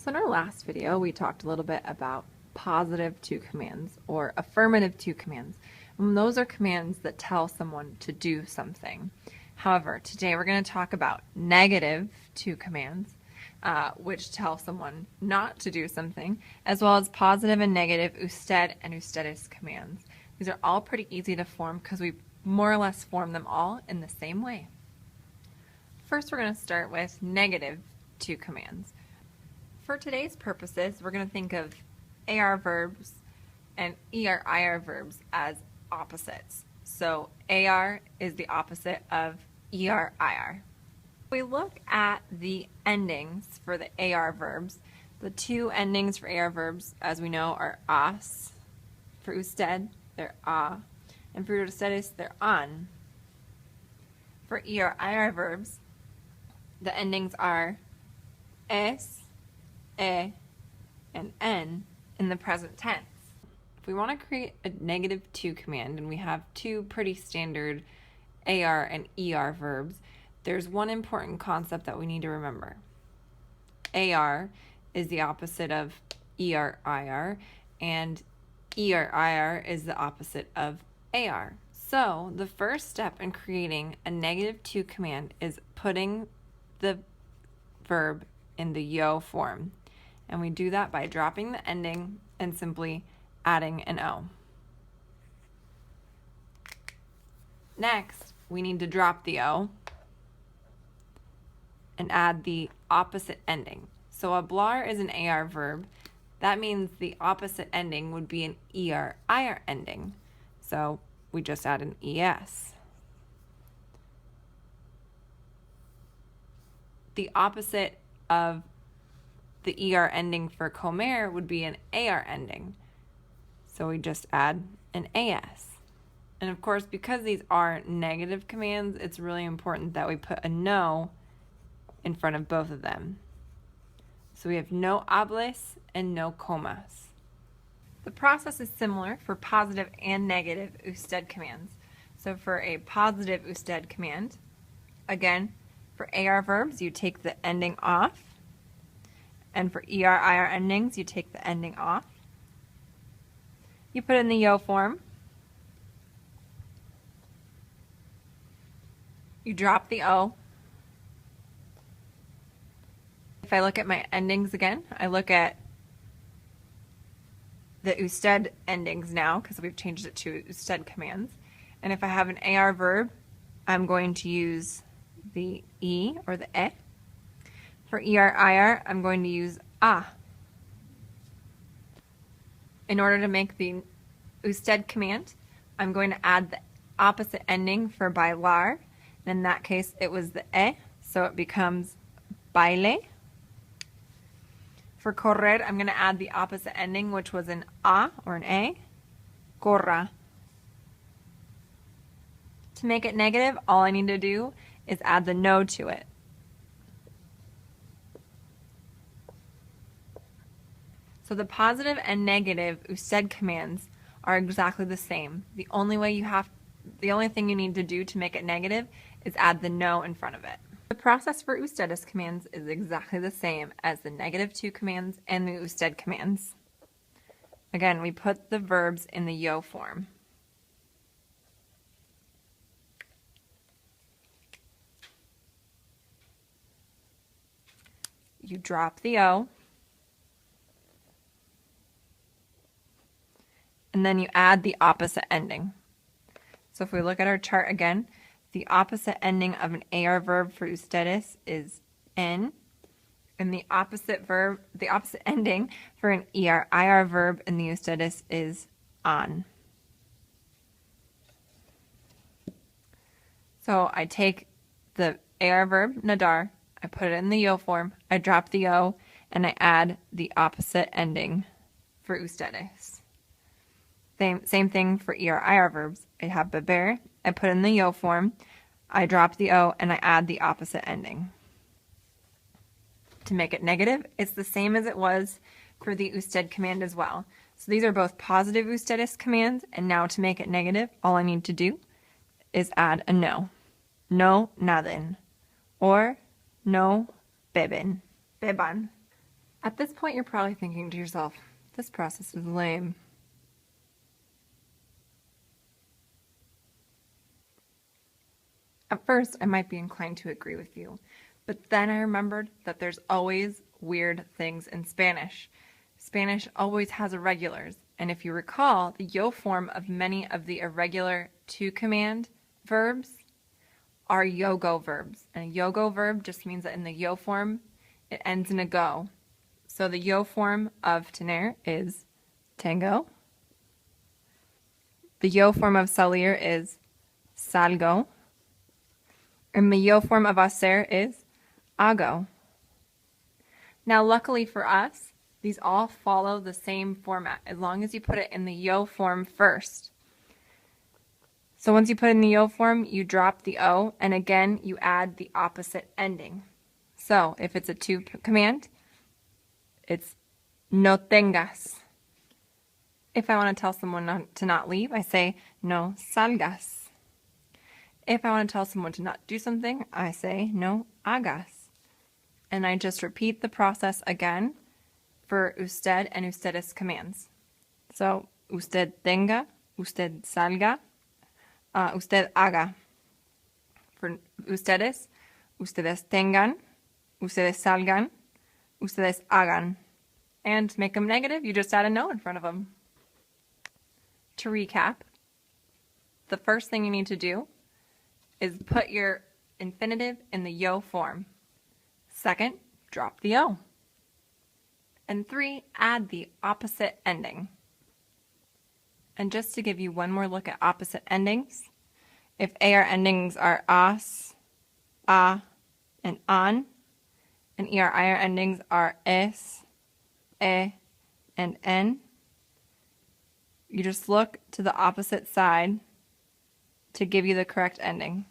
So in our last video, we talked a little bit about positive to commands or affirmative to commands. And those are commands that tell someone to do something. However, today we're going to talk about negative to commands, which tell someone not to do something, as well as positive and negative usted and ustedes commands. These are all pretty easy to form because we more or less form them all in the same way. First, we're going to start with negative to commands. For today's purposes, we're going to think of AR verbs and ER-IR verbs as opposites. So AR is the opposite of ER-IR. If we look at the endings for the AR verbs, the two endings for AR verbs, as we know, are as. For usted, they're a. And for ustedes, they're an. For ER-IR verbs, the endings are es, e, and n in the present tense. If we want to create a negative to command, and we have two pretty standard AR and ER verbs, there's one important concept that we need to remember. AR is the opposite of ER-IR, and ER-IR is the opposite of AR. So the first step in creating a negative to command is putting the verb in the yo form. And we do that by dropping the ending and simply adding an O. Next, we need to drop the O and add the opposite ending. So hablar is an AR verb. That means the opposite ending would be an ER-IR ending. So we just add an ES. The opposite of the ER ending for comer would be an AR ending. So we just add an AS. And of course, because these are negative commands, it's really important that we put a no in front of both of them. So we have no hables and no comas. The process is similar for positive and negative usted commands. So for a positive usted command, again, for AR verbs, you take the ending off. And for ER-IR endings, you take the ending off. You put it in the yo form. You drop the O. If I look at my endings again, I look at the usted endings now because we've changed it to usted commands. And if I have an AR verb, I'm going to use the E or the E. For ER-IR, I'm going to use a. In order to make the usted command, I'm going to add the opposite ending for bailar. And in that case, it was the E, so it becomes baile. For correr, I'm going to add the opposite ending, which was an A or an A, corra. To make it negative, all I need to do is add the no to it. So the positive and negative usted commands are exactly the same. The only thing you need to do to make it negative is add the no in front of it. The process for ustedes commands is exactly the same as the negative to commands and the usted commands. Again, we put the verbs in the yo form. You drop the O. And then you add the opposite ending. So if we look at our chart again, the opposite ending of an AR verb for ustedes is en, and the opposite ending for an ER-IR verb in the ustedes is an. So I take the AR verb nadar, I put it in the yo form, I drop the O, and I add the opposite ending for ustedes. Same thing for ER-IR verbs. I have beber, I put in the yo form, I drop the O, and I add the opposite ending. To make it negative, it's the same as it was for the usted command as well. So these are both positive ustedes commands, and now to make it negative, all I need to do is add a no. No naden, or no beben, beban. At this point, you're probably thinking to yourself, this process is lame. At first, I might be inclined to agree with you, but then I remembered that there's always weird things in Spanish. Spanish always has irregulars, and if you recall, the yo form of many of the irregular to-command verbs are yo-go verbs. And a yo-go verb just means that in the yo form, it ends in a go. So the yo form of tener is tengo. The yo form of salir is salgo. And the yo form of hacer is hago. Now, luckily for us, these all follow the same format as long as you put it in the yo form first. So once you put it in the yo form, you drop the o, and again, you add the opposite ending. So if it's a to command, it's no tengas. If I want to tell someone to not leave, I say no salgas. If I want to tell someone to not do something, I say no hagas. And I just repeat the process again for usted and ustedes commands. So usted tenga, usted salga, usted haga. For ustedes, ustedes tengan, ustedes salgan, ustedes hagan. And to make them negative, you just add a no in front of them. To recap, the first thing you need to do is put your infinitive in the yo form. Second, drop the o. And 3, add the opposite ending. And just to give you one more look at opposite endings, if AR endings are as, a, and an, and ER-IR endings are es, e, and en, you just look to the opposite side to give you the correct ending.